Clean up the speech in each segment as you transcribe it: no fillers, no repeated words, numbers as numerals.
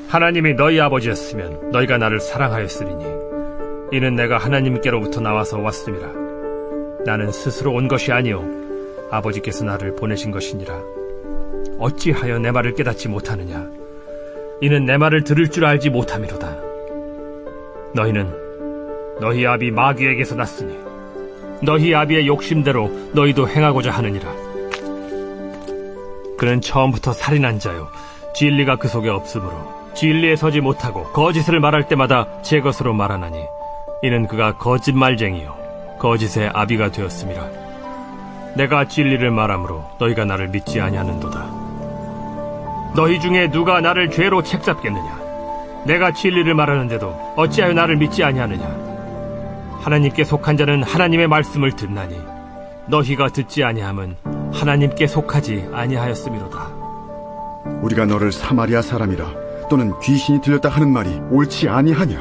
하나님이 너희 아버지였으면 너희가 나를 사랑하였으리니 이는 내가 하나님께로부터 나와서 왔음이라. 나는 스스로 온 것이 아니요 아버지께서 나를 보내신 것이니라. 어찌하여 내 말을 깨닫지 못하느냐? 이는 내 말을 들을 줄 알지 못함이로다. 너희는 너희 아비 마귀에게서 났으니 너희 아비의 욕심대로 너희도 행하고자 하느니라. 그는 처음부터 살인한 자요 진리가 그 속에 없으므로 진리에 서지 못하고 거짓을 말할 때마다 제 것으로 말하나니 이는 그가 거짓말쟁이요 거짓의 아비가 되었음이라. 내가 진리를 말하므로 너희가 나를 믿지 아니하는도다. 너희 중에 누가 나를 죄로 책잡겠느냐? 내가 진리를 말하는데도 어찌하여 나를 믿지 아니하느냐? 하나님께 속한 자는 하나님의 말씀을 듣나니 너희가 듣지 아니함은 하나님께 속하지 아니하였음이로다. 우리가 너를 사마리아 사람이라 또는 귀신이 들렸다 하는 말이 옳지 아니하냐?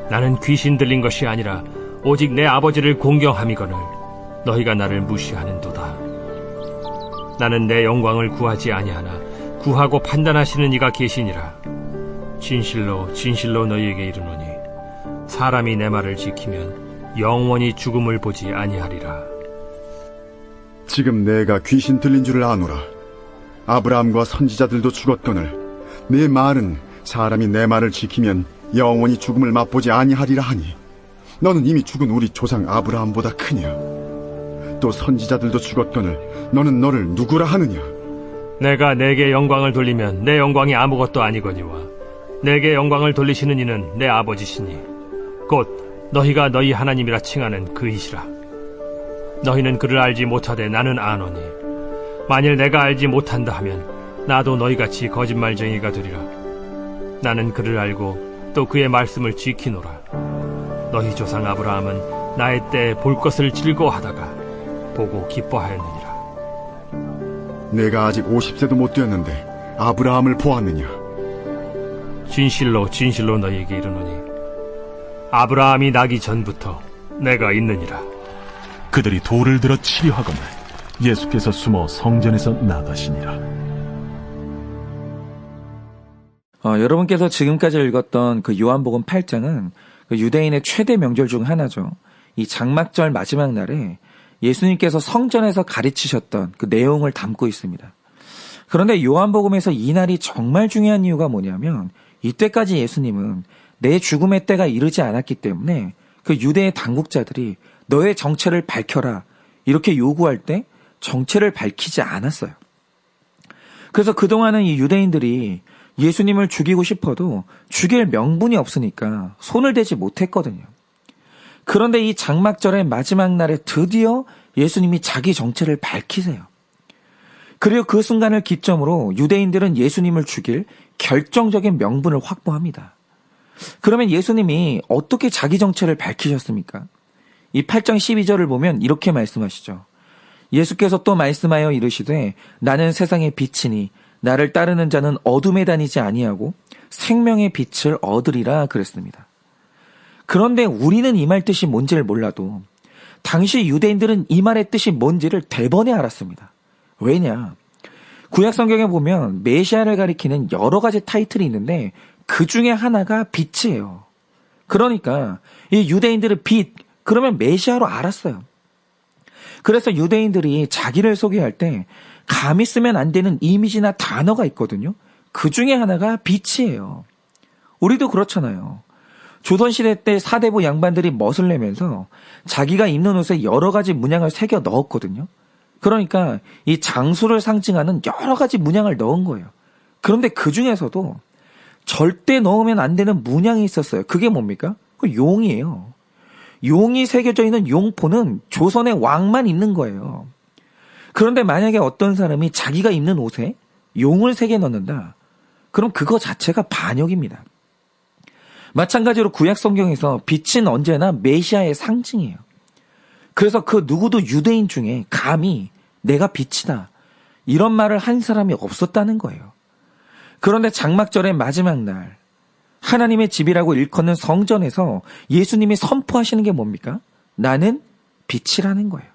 나는 귀신 들린 것이 아니라 오직 내 아버지를 공경함이거늘 너희가 나를 무시하는도다. 나는 내 영광을 구하지 아니하나 구하고 판단하시는 이가 계시니라. 진실로 진실로 너희에게 이르노니 사람이 내 말을 지키면 영원히 죽음을 보지 아니하리라. 지금 내가 귀신 들린 줄을 아노라. 아브라함과 선지자들도 죽었거늘 내 말은 사람이 내 말을 지키면 영원히 죽음을 맛보지 아니하리라 하니 너는 이미 죽은 우리 조상 아브라함보다 크냐? 또 선지자들도 죽었거늘 너는 너를 누구라 하느냐? 내가 내게 영광을 돌리면 내 영광이 아무것도 아니거니와 내게 영광을 돌리시는 이는 내 아버지시니 곧 너희가 너희 하나님이라 칭하는 그이시라. 너희는 그를 알지 못하되 나는 아노니 만일 내가 알지 못한다 하면 나도 너희같이 거짓말쟁이가 되리라. 나는 그를 알고 또 그의 말씀을 지키노라. 너희 조상 아브라함은 나의 때에 볼 것을 즐거워하다가 보고 기뻐하였느니라. 내가 아직 50세도 못 되었는데 아브라함을 보았느냐? 진실로 진실로 너희에게 이르노니 아브라함이 나기 전부터 내가 있느니라. 그들이 돌을 들어 치려 하거늘 예수께서 숨어 성전에서 나가시니라. 여러분께서 지금까지 읽었던 그 요한복음 8장은 그 유대인의 최대 명절 중 하나죠. 이 장막절 마지막 날에 예수님께서 성전에서 가르치셨던 그 내용을 담고 있습니다. 그런데 요한복음에서 이 날이 정말 중요한 이유가 뭐냐면 이때까지 예수님은 내 죽음의 때가 이르지 않았기 때문에 그 유대의 당국자들이 너의 정체를 밝혀라 이렇게 요구할 때 정체를 밝히지 않았어요. 그래서 그동안은 이 유대인들이 예수님을 죽이고 싶어도 죽일 명분이 없으니까 손을 대지 못했거든요. 그런데 이 장막절의 마지막 날에 드디어 예수님이 자기 정체를 밝히세요. 그리고 그 순간을 기점으로 유대인들은 예수님을 죽일 결정적인 명분을 확보합니다. 그러면 예수님이 어떻게 자기 정체를 밝히셨습니까? 이 8장 12절을 보면 이렇게 말씀하시죠. 예수께서 또 말씀하여 이르시되 나는 세상의 빛이니 나를 따르는 자는 어둠에 다니지 아니하고 생명의 빛을 얻으리라 그랬습니다. 그런데 우리는 이 말 뜻이 뭔지를 몰라도 당시 유대인들은 이 말의 뜻이 뭔지를 대번에 알았습니다. 왜냐? 구약 성경에 보면 메시아를 가리키는 여러 가지 타이틀이 있는데 그 중에 하나가 빛이에요. 그러니까 이 유대인들은 빛, 그러면 메시아로 알았어요. 그래서 유대인들이 자기를 소개할 때 감히 쓰면 안 되는 이미지나 단어가 있거든요. 그 중에 하나가 빛이에요. 우리도 그렇잖아요. 조선시대 때 사대부 양반들이 멋을 내면서 자기가 입는 옷에 여러 가지 문양을 새겨 넣었거든요. 그러니까 이 장수를 상징하는 여러 가지 문양을 넣은 거예요. 그런데 그 중에서도 절대 넣으면 안 되는 문양이 있었어요. 그게 뭡니까? 그 용이에요. 용이 새겨져 있는 용포는 조선의 왕만 입는 거예요. 그런데 만약에 어떤 사람이 자기가 입는 옷에 용을 새겨 넣는다. 그럼 그거 자체가 반역입니다. 마찬가지로 구약 성경에서 빛은 언제나 메시아의 상징이에요. 그래서 그 누구도 유대인 중에 감히 내가 빛이다 이런 말을 한 사람이 없었다는 거예요. 그런데 장막절의 마지막 날 하나님의 집이라고 일컫는 성전에서 예수님이 선포하시는 게 뭡니까? 나는 빛이라는 거예요.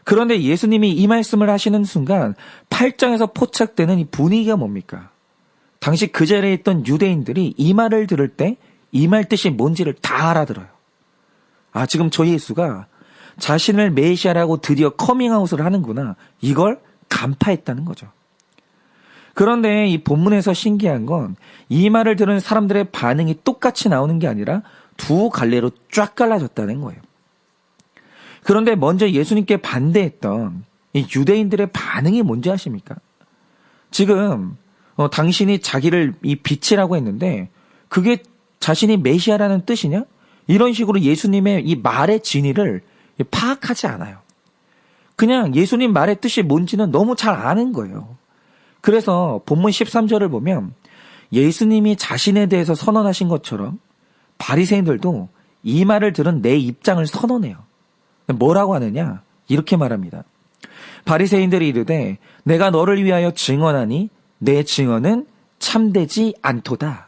그런데 예수님이 이 말씀을 하시는 순간 8장에서 포착되는 이 분위기가 뭡니까? 당시 그 자리에 있던 유대인들이 이 말을 들을 때 이 말 뜻이 뭔지를 다 알아들어요. 아, 지금 저 예수가 자신을 메시아라고 드디어 커밍아웃을 하는구나. 이걸 간파했다는 거죠. 그런데 이 본문에서 신기한 건 이 말을 들은 사람들의 반응이 똑같이 나오는 게 아니라 두 갈래로 쫙 갈라졌다는 거예요. 그런데 먼저 예수님께 반대했던 이 유대인들의 반응이 뭔지 아십니까? 지금 당신이 자기를 이 빛이라고 했는데 그게 자신이 메시아라는 뜻이냐? 이런 식으로 예수님의 이 말의 진위를 파악하지 않아요. 그냥 예수님 말의 뜻이 뭔지는 너무 잘 아는 거예요. 그래서 본문 13절을 보면 예수님이 자신에 대해서 선언하신 것처럼 바리새인들도 이 말을 들은 내 입장을 선언해요. 뭐라고 하느냐? 이렇게 말합니다. 바리새인들이 이르되 내가 너를 위하여 증언하니 내 증언은 참되지 않도다.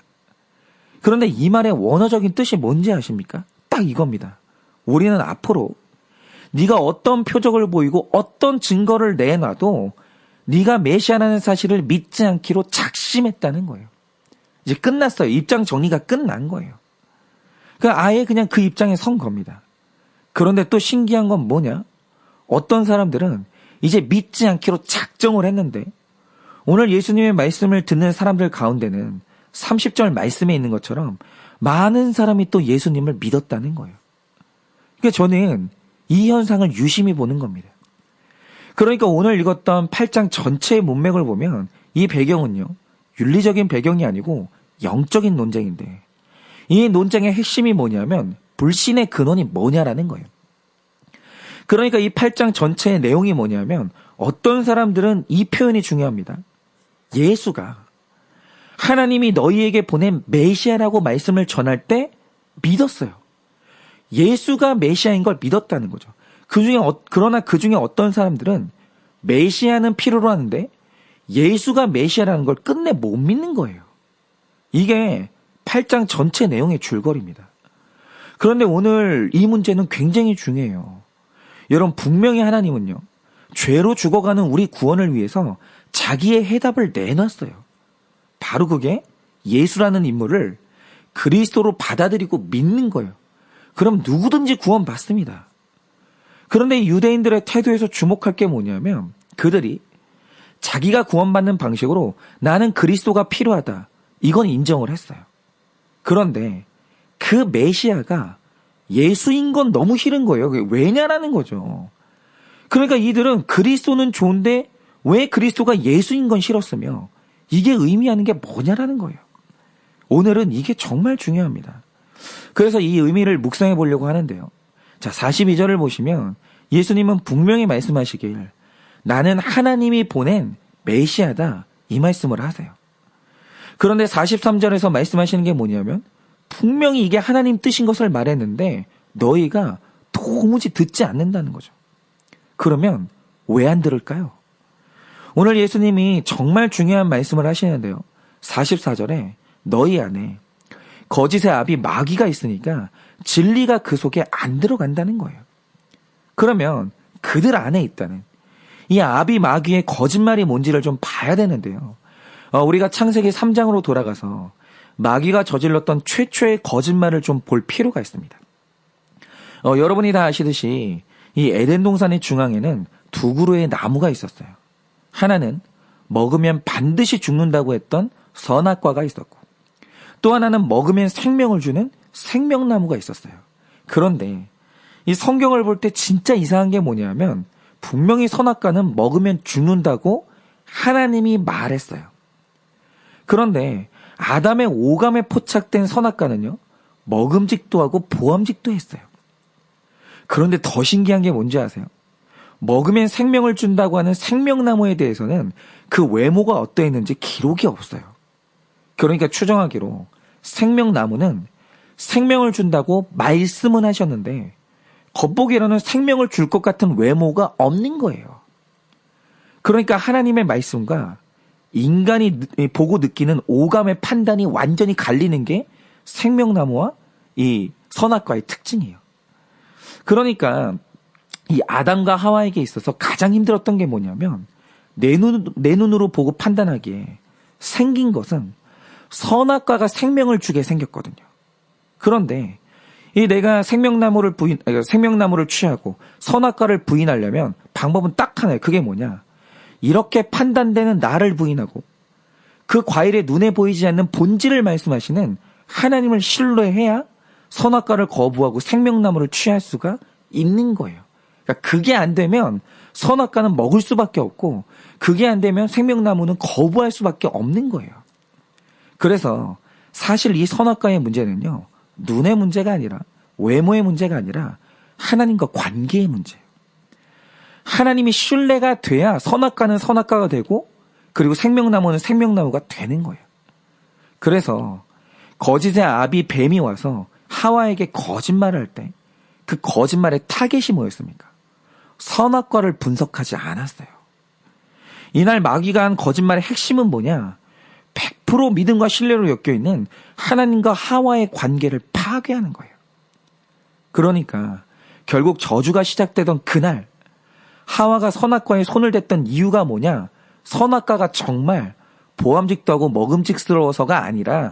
그런데 이 말의 원어적인 뜻이 뭔지 아십니까? 딱 이겁니다. 우리는 앞으로 네가 어떤 표적을 보이고 어떤 증거를 내놔도 네가 메시아라는 사실을 믿지 않기로 작심했다는 거예요. 이제 끝났어요. 입장 정리가 끝난 거예요. 아예 그냥 그 입장에 선 겁니다. 그런데 또 신기한 건 뭐냐? 어떤 사람들은 이제 믿지 않기로 작정을 했는데 오늘 예수님의 말씀을 듣는 사람들 가운데는 30절 말씀에 있는 것처럼 많은 사람이 또 예수님을 믿었다는 거예요. 그러니까 저는 이 현상을 유심히 보는 겁니다. 그러니까 오늘 읽었던 8장 전체의 문맥을 보면 이 배경은요, 윤리적인 배경이 아니고 영적인 논쟁인데 이 논쟁의 핵심이 뭐냐면 불신의 근원이 뭐냐라는 거예요. 그러니까 이 8장 전체의 내용이 뭐냐면 어떤 사람들은 이 표현이 중요합니다. 예수가 하나님이 너희에게 보낸 메시아라고 말씀을 전할 때 믿었어요. 예수가 메시아인 걸 믿었다는 거죠. 그러나 그 중에 어떤 사람들은 메시아는 필요로 하는데 예수가 메시아라는 걸 끝내 못 믿는 거예요. 이게 8장 전체 내용의 줄거리입니다. 그런데 오늘 이 문제는 굉장히 중요해요. 여러분, 분명히 하나님은요, 죄로 죽어가는 우리 구원을 위해서 자기의 해답을 내놨어요. 바로 그게 예수라는 인물을 그리스도로 받아들이고 믿는 거예요. 그럼 누구든지 구원받습니다. 그런데 유대인들의 태도에서 주목할 게 뭐냐면 그들이 자기가 구원받는 방식으로 나는 그리스도가 필요하다. 이건 인정을 했어요. 그런데 그 메시아가 예수인 건 너무 싫은 거예요. 왜냐라는 거죠. 그러니까 이들은 그리스도는 좋은데 왜 그리스도가 예수인 건 싫었으며 이게 의미하는 게 뭐냐라는 거예요. 오늘은 이게 정말 중요합니다. 그래서 이 의미를 묵상해 보려고 하는데요. 자, 42절을 보시면 예수님은 분명히 말씀하시길 나는 하나님이 보낸 메시아다 이 말씀을 하세요. 그런데 43절에서 말씀하시는 게 뭐냐면 분명히 이게 하나님 뜻인 것을 말했는데 너희가 도무지 듣지 않는다는 거죠. 그러면 왜 안 들을까요? 오늘 예수님이 정말 중요한 말씀을 하시는데요. 44절에 너희 안에 거짓의 아비 마귀가 있으니까 진리가 그 속에 안 들어간다는 거예요. 그러면 그들 안에 있다는 이 아비 마귀의 거짓말이 뭔지를 좀 봐야 되는데요. 우리가 창세기 3장으로 돌아가서 마귀가 저질렀던 최초의 거짓말을 좀 볼 필요가 있습니다. 여러분이 다 아시듯이 이 에덴 동산의 중앙에는 두 그루의 나무가 있었어요. 하나는 먹으면 반드시 죽는다고 했던 선악과가 있었고 또 하나는 먹으면 생명을 주는 생명나무가 있었어요. 그런데 이 성경을 볼 때 진짜 이상한 게 뭐냐면 분명히 선악과는 먹으면 죽는다고 하나님이 말했어요. 그런데 아담의 오감에 포착된 선악과는요, 먹음직도 하고 보암직도 했어요. 그런데 더 신기한 게 뭔지 아세요? 먹으면 생명을 준다고 하는 생명나무에 대해서는 그 외모가 어떠했는지 기록이 없어요. 그러니까 추정하기로 생명나무는 생명을 준다고 말씀은 하셨는데 겉보기로는 생명을 줄 것 같은 외모가 없는 거예요. 그러니까 하나님의 말씀과 인간이 보고 느끼는 오감의 판단이 완전히 갈리는 게 생명나무와 이 선악과의 특징이에요. 그러니까 이 아담과 하와에게 있어서 가장 힘들었던 게 뭐냐면 내 눈으로 보고 판단하기에 생긴 것은 선악과가 생명을 주게 생겼거든요. 그런데 이 내가 생명나무를 취하고 선악과를 부인하려면 방법은 딱 하나예요. 그게 뭐냐? 이렇게 판단되는 나를 부인하고 그 과일의 눈에 보이지 않는 본질을 말씀하시는 하나님을 신뢰해야 선악과를 거부하고 생명나무를 취할 수가 있는 거예요. 그러니까 그게 안 되면 선악과는 먹을 수밖에 없고 그게 안 되면 생명나무는 거부할 수밖에 없는 거예요. 그래서 사실 이 선악과의 문제는요. 눈의 문제가 아니라 외모의 문제가 아니라 하나님과 관계의 문제예요. 하나님이 신뢰가 돼야 선악과는 선악과가 되고 그리고 생명나무는 생명나무가 되는 거예요. 그래서 거짓의 아비 뱀이 와서 하와에게 거짓말을 할 때 그 거짓말의 타겟이 뭐였습니까? 선악과를 분석하지 않았어요. 이날 마귀가 한 거짓말의 핵심은 뭐냐? 100% 믿음과 신뢰로 엮여있는 하나님과 하와의 관계를 파괴하는 거예요. 그러니까 결국 저주가 시작되던 그날 하와가 선악과에 손을 댔던 이유가 뭐냐? 선악과가 정말 보암직도 하고 먹음직스러워서가 아니라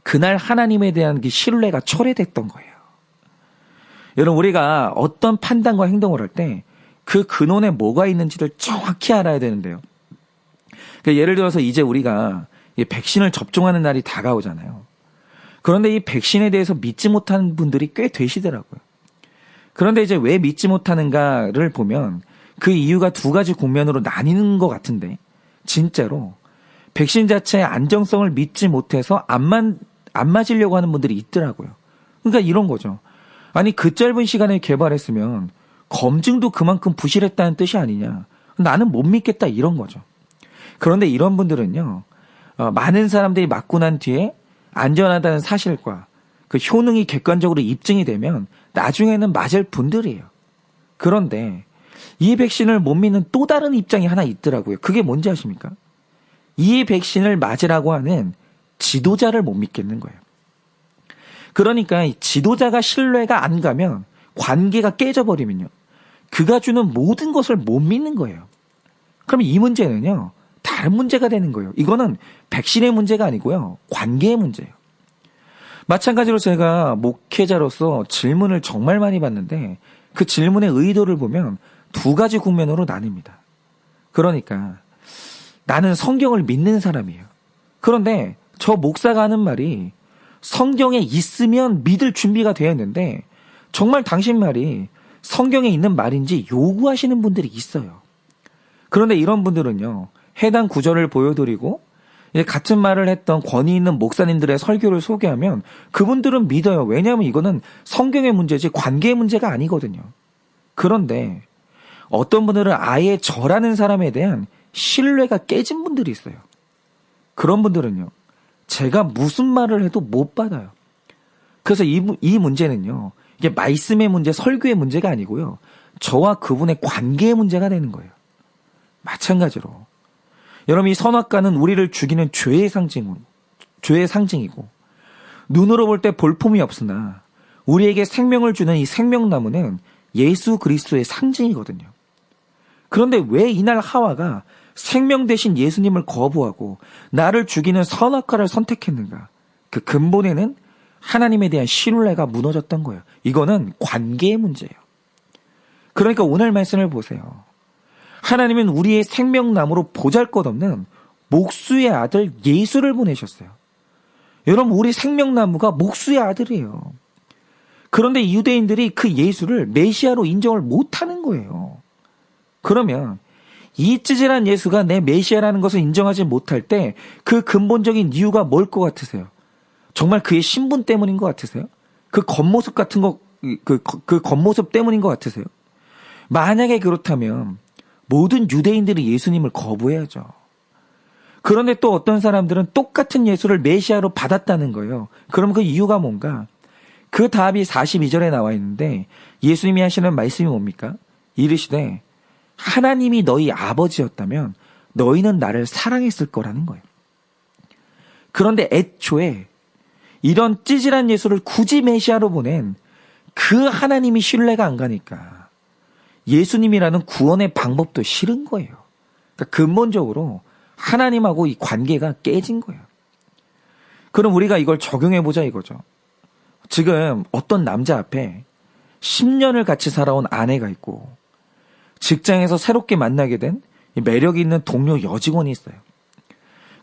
그날 하나님에 대한 그 신뢰가 초래됐던 거예요. 여러분 우리가 어떤 판단과 행동을 할 때 그 근원에 뭐가 있는지를 정확히 알아야 되는데요. 그러니까 예를 들어서 이제 우리가 백신을 접종하는 날이 다가오잖아요. 그런데 이 백신에 대해서 믿지 못하는 분들이 꽤 되시더라고요. 그런데 이제 왜 믿지 못하는가를 보면 그 이유가 두 가지 국면으로 나뉘는 것 같은데 진짜로 백신 자체의 안정성을 믿지 못해서 안 맞으려고 하는 분들이 있더라고요. 그러니까 이런 거죠. 아니 그 짧은 시간에 개발했으면 검증도 그만큼 부실했다는 뜻이 아니냐. 나는 못 믿겠다 이런 거죠. 그런데 이런 분들은요. 많은 사람들이 맞고 난 뒤에 안전하다는 사실과 그 효능이 객관적으로 입증이 되면 나중에는 맞을 분들이에요. 그런데 이 백신을 못 믿는 또 다른 입장이 하나 있더라고요. 그게 뭔지 아십니까? 이 백신을 맞으라고 하는 지도자를 못 믿겠는 거예요. 그러니까 이 지도자가 신뢰가 안 가면 관계가 깨져버리면요. 그가 주는 모든 것을 못 믿는 거예요. 그럼 이 문제는요. 다른 문제가 되는 거예요. 이거는 백신의 문제가 아니고요. 관계의 문제예요. 마찬가지로 제가 목회자로서 질문을 정말 많이 받는데 그 질문의 의도를 보면 두 가지 국면으로 나뉩니다. 그러니까 나는 성경을 믿는 사람이에요. 그런데 저 목사가 하는 말이 성경에 있으면 믿을 준비가 되어 있는데 정말 당신 말이 성경에 있는 말인지 요구하시는 분들이 있어요. 그런데 이런 분들은요. 해당 구절을 보여드리고 같은 말을 했던 권위 있는 목사님들의 설교를 소개하면 그분들은 믿어요. 왜냐하면 이거는 성경의 문제지 관계의 문제가 아니거든요. 그런데 어떤 분들은 아예 저라는 사람에 대한 신뢰가 깨진 분들이 있어요. 그런 분들은요. 제가 무슨 말을 해도 못 받아요. 그래서 이 문제는요. 이게 말씀의 문제, 설교의 문제가 아니고요. 저와 그분의 관계의 문제가 되는 거예요. 마찬가지로 여러분 이 선악과는 우리를 죽이는 죄의 상징이고 눈으로 볼 때 볼품이 없으나 우리에게 생명을 주는 이 생명나무는 예수 그리스도의 상징이거든요. 그런데 왜 이날 하와가 생명 대신 예수님을 거부하고 나를 죽이는 선악과를 선택했는가? 그 근본에는 하나님에 대한 신뢰가 무너졌던 거예요. 이거는 관계의 문제예요. 그러니까 오늘 말씀을 보세요. 하나님은 우리의 생명나무로 보잘것없는 목수의 아들 예수를 보내셨어요. 여러분 우리 생명나무가 목수의 아들이에요. 그런데 유대인들이 그 예수를 메시아로 인정을 못하는 거예요. 그러면 이 찌질한 예수가 내 메시아라는 것을 인정하지 못할 때 그 근본적인 이유가 뭘 것 같으세요? 정말 그의 신분 때문인 것 같으세요? 그 겉모습 같은 거, 그 겉모습 때문인 것 같으세요? 만약에 그렇다면 모든 유대인들이 예수님을 거부해야죠. 그런데 또 어떤 사람들은 똑같은 예수를 메시아로 받았다는 거예요. 그럼 그 이유가 뭔가? 그 답이 42절에 나와 있는데 예수님이 하시는 말씀이 뭡니까? 이르시되 하나님이 너희 아버지였다면 너희는 나를 사랑했을 거라는 거예요. 그런데 애초에 이런 찌질한 예수를 굳이 메시아로 보낸 그 하나님이 신뢰가 안 가니까 예수님이라는 구원의 방법도 싫은 거예요. 그러니까 근본적으로 하나님하고 이 관계가 깨진 거예요. 그럼 우리가 이걸 적용해보자 이거죠. 지금 어떤 남자 앞에 10년을 같이 살아온 아내가 있고 직장에서 새롭게 만나게 된 매력 있는 동료 여직원이 있어요.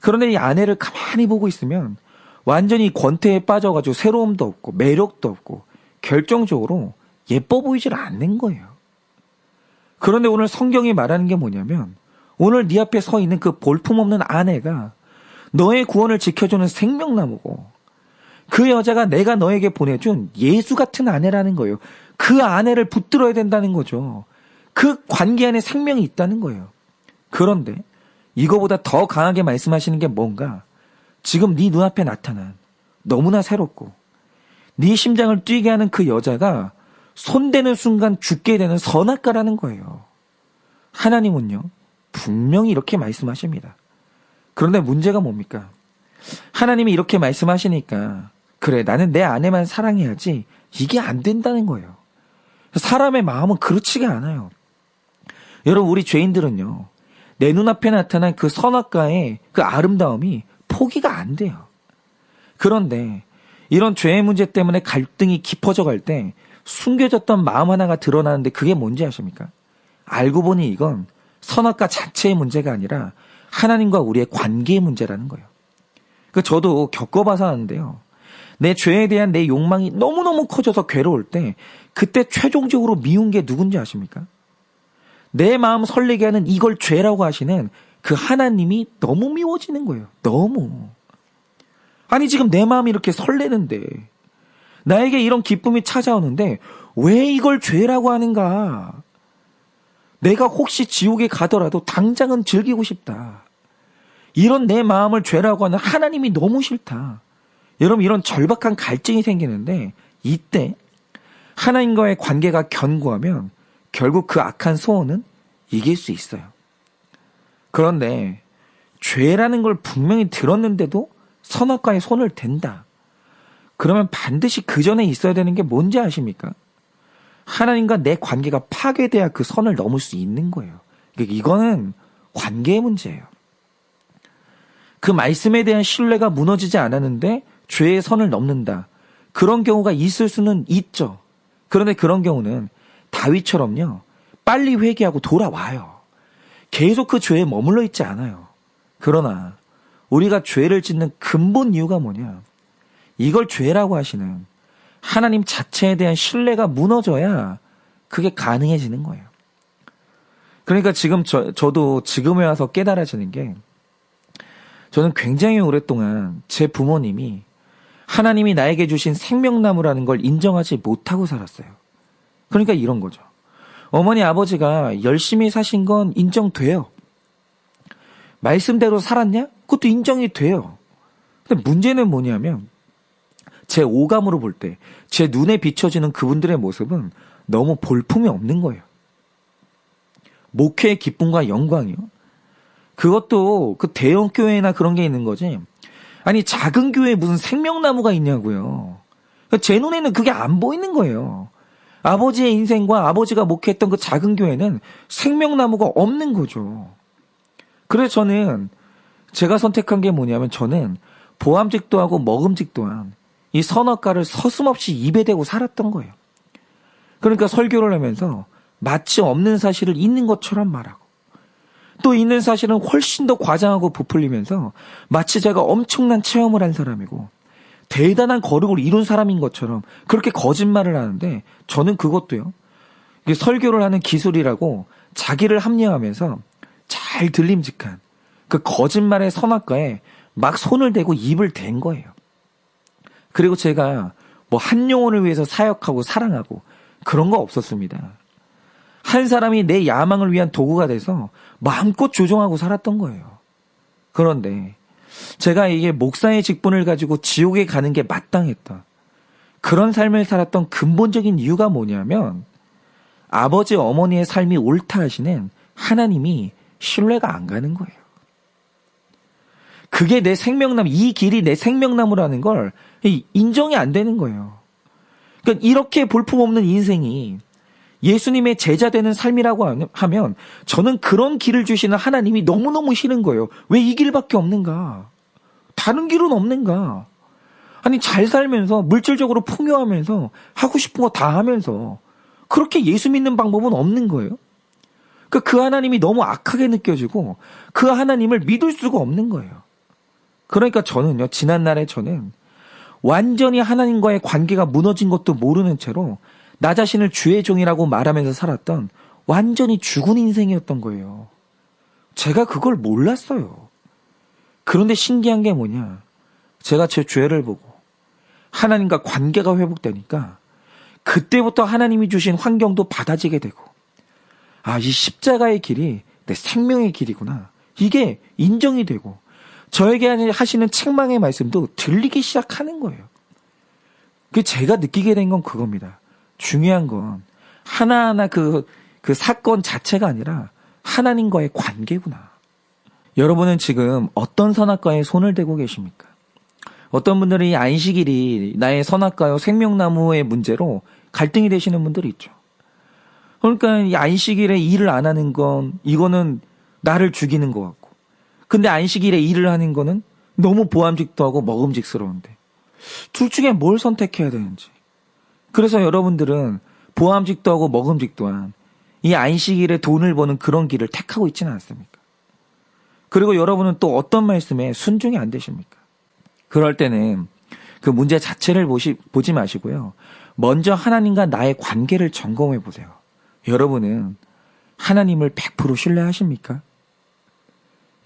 그런데 이 아내를 가만히 보고 있으면 완전히 권태에 빠져가지고 새로움도 없고 매력도 없고 결정적으로 예뻐 보이질 않는 거예요. 그런데 오늘 성경이 말하는 게 뭐냐면 오늘 네 앞에 서 있는 그 볼품없는 아내가 너의 구원을 지켜주는 생명나무고 그 여자가 내가 너에게 보내준 예수 같은 아내라는 거예요. 그 아내를 붙들어야 된다는 거죠. 그 관계 안에 생명이 있다는 거예요. 그런데 이거보다 더 강하게 말씀하시는 게 뭔가 지금 네 눈앞에 나타난 너무나 새롭고 네 심장을 뛰게 하는 그 여자가 손대는 순간 죽게 되는 선악과라는 거예요. 하나님은요 분명히 이렇게 말씀하십니다. 그런데 문제가 뭡니까? 하나님이 이렇게 말씀하시니까 그래 나는 내 아내만 사랑해야지 이게 안 된다는 거예요. 사람의 마음은 그렇지가 않아요. 여러분 우리 죄인들은요 내 눈앞에 나타난 그 선악과의 그 아름다움이 포기가 안 돼요. 그런데 이런 죄의 문제 때문에 갈등이 깊어져 갈 때 숨겨졌던 마음 하나가 드러나는데 그게 뭔지 아십니까? 알고 보니 이건 선악과 자체의 문제가 아니라 하나님과 우리의 관계의 문제라는 거예요. 저도 겪어봐서 아는데요. 내 죄에 대한 내 욕망이 너무너무 커져서 괴로울 때 그때 최종적으로 미운 게 누군지 아십니까? 내 마음 설레게 하는 이걸 죄라고 하시는 그 하나님이 너무 미워지는 거예요. 너무. 아니 지금 내 마음이 이렇게 설레는데 나에게 이런 기쁨이 찾아오는데 왜 이걸 죄라고 하는가? 내가 혹시 지옥에 가더라도 당장은 즐기고 싶다. 이런 내 마음을 죄라고 하는 하나님이 너무 싫다. 여러분 이런 절박한 갈증이 생기는데 이때 하나님과의 관계가 견고하면 결국 그 악한 소원은 이길 수 있어요. 그런데 죄라는 걸 분명히 들었는데도 선악과에 손을 댄다. 그러면 반드시 그 전에 있어야 되는 게 뭔지 아십니까? 하나님과 내 관계가 파괴돼야 그 선을 넘을 수 있는 거예요. 이거는 관계의 문제예요. 그 말씀에 대한 신뢰가 무너지지 않았는데 죄의 선을 넘는다. 그런 경우가 있을 수는 있죠. 그런데 그런 경우는 다윗처럼요. 빨리 회개하고 돌아와요. 계속 그 죄에 머물러 있지 않아요. 그러나 우리가 죄를 짓는 근본 이유가 뭐냐? 이걸 죄라고 하시는 하나님 자체에 대한 신뢰가 무너져야 그게 가능해지는 거예요. 그러니까 지금 저도 지금에 와서 깨달아지는 게 저는 굉장히 오랫동안 제 부모님이 하나님이 나에게 주신 생명나무라는 걸 인정하지 못하고 살았어요. 그러니까 이런 거죠. 어머니 아버지가 열심히 사신 건 인정돼요. 말씀대로 살았냐? 그것도 인정이 돼요. 근데 문제는 뭐냐면 제 오감으로 볼 때 제 눈에 비춰지는 그분들의 모습은 너무 볼품이 없는 거예요. 목회의 기쁨과 영광이요. 그것도 그 대형 교회나 그런 게 있는 거지. 아니 작은 교회에 무슨 생명나무가 있냐고요. 제 눈에는 그게 안 보이는 거예요. 아버지의 인생과 아버지가 목회했던 그 작은 교회는 생명나무가 없는 거죠. 그래서 저는 제가 선택한 게 뭐냐면 저는 보암직도 하고 먹음직도 한 이 선악과를 서슴없이 입에 대고 살았던 거예요. 그러니까 설교를 하면서 마치 없는 사실을 있는 것처럼 말하고 또 있는 사실은 훨씬 더 과장하고 부풀리면서 마치 제가 엄청난 체험을 한 사람이고 대단한 거룩을 이룬 사람인 것처럼 그렇게 거짓말을 하는데 저는 그것도요. 이게 설교를 하는 기술이라고 자기를 합리화하면서 잘 들림직한 그 거짓말의 선악과에 막 손을 대고 입을 댄 거예요. 그리고 제가 뭐 한 영혼을 위해서 사역하고 사랑하고 그런 거 없었습니다. 한 사람이 내 야망을 위한 도구가 돼서 마음껏 조종하고 살았던 거예요. 그런데 제가 이게 목사의 직분을 가지고 지옥에 가는 게 마땅했다. 그런 삶을 살았던 근본적인 이유가 뭐냐면 아버지 어머니의 삶이 옳다 하시는 하나님이 신뢰가 안 가는 거예요. 그게 내 생명나무, 이 길이 내 생명나무라는 걸 인정이 안 되는 거예요. 그러니까 이렇게 볼품없는 인생이 예수님의 제자 되는 삶이라고 하면 저는 그런 길을 주시는 하나님이 너무너무 싫은 거예요. 왜 이 길밖에 없는가? 다른 길은 없는가? 아니, 잘 살면서, 물질적으로 풍요하면서, 하고 싶은 거 다 하면서, 그렇게 예수 믿는 방법은 없는 거예요. 그 하나님이 너무 악하게 느껴지고, 그 하나님을 믿을 수가 없는 거예요. 그러니까 저는요, 지난날에 저는 완전히 하나님과의 관계가 무너진 것도 모르는 채로 나 자신을 주의 종이라고 말하면서 살았던 완전히 죽은 인생이었던 거예요. 제가 그걸 몰랐어요. 그런데 신기한 게 뭐냐. 제가 제 죄를 보고 하나님과 관계가 회복되니까 그때부터 하나님이 주신 환경도 받아지게 되고, 아, 이 십자가의 길이 내 생명의 길이구나. 이게 인정이 되고, 저에게 하시는 책망의 말씀도 들리기 시작하는 거예요. 제가 느끼게 된 건 그겁니다. 중요한 건 하나하나 그 사건 자체가 아니라 하나님과의 관계구나. 여러분은 지금 어떤 선악과에 손을 대고 계십니까? 어떤 분들은 이 안식일이 나의 선악과요 생명나무의 문제로 갈등이 되시는 분들이 있죠. 그러니까 이 안식일에 일을 안 하는 건 이거는 나를 죽이는 것 같고, 근데 안식일에 일을 하는 거는 너무 보암직도 하고 먹음직스러운데 둘 중에 뭘 선택해야 되는지. 그래서 여러분들은 보암직도 하고 먹음직도 한 이 안식일에 돈을 버는 그런 길을 택하고 있지는 않습니까? 그리고 여러분은 또 어떤 말씀에 순종이 안 되십니까? 그럴 때는 그 문제 자체를 보지 마시고요. 먼저 하나님과 나의 관계를 점검해 보세요. 여러분은 하나님을 100% 신뢰하십니까?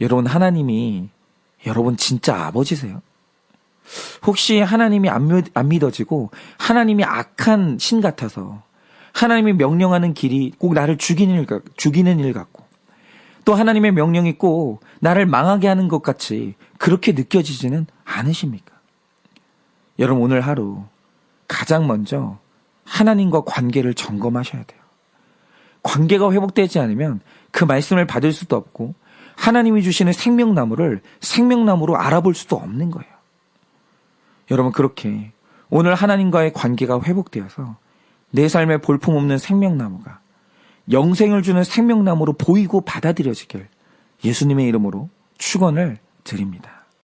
여러분, 하나님이 여러분 진짜 아버지세요? 혹시 하나님이 안 믿어지고 하나님이 악한 신 같아서 하나님이 명령하는 길이 꼭 나를 죽이는 일 같고, 또 하나님의 명령이 꼭 나를 망하게 하는 것 같이 그렇게 느껴지지는 않으십니까? 여러분, 오늘 하루 가장 먼저 하나님과 관계를 점검하셔야 돼요. 관계가 회복되지 않으면 그 말씀을 받을 수도 없고 하나님이 주시는 생명나무를 생명나무로 알아볼 수도 없는 거예요. 여러분, 그렇게 오늘 하나님과의 관계가 회복되어서 내 삶에 볼품없는 생명나무가 영생을 주는 생명나무로 보이고 받아들여지길 예수님의 이름으로 축원을 드립니다.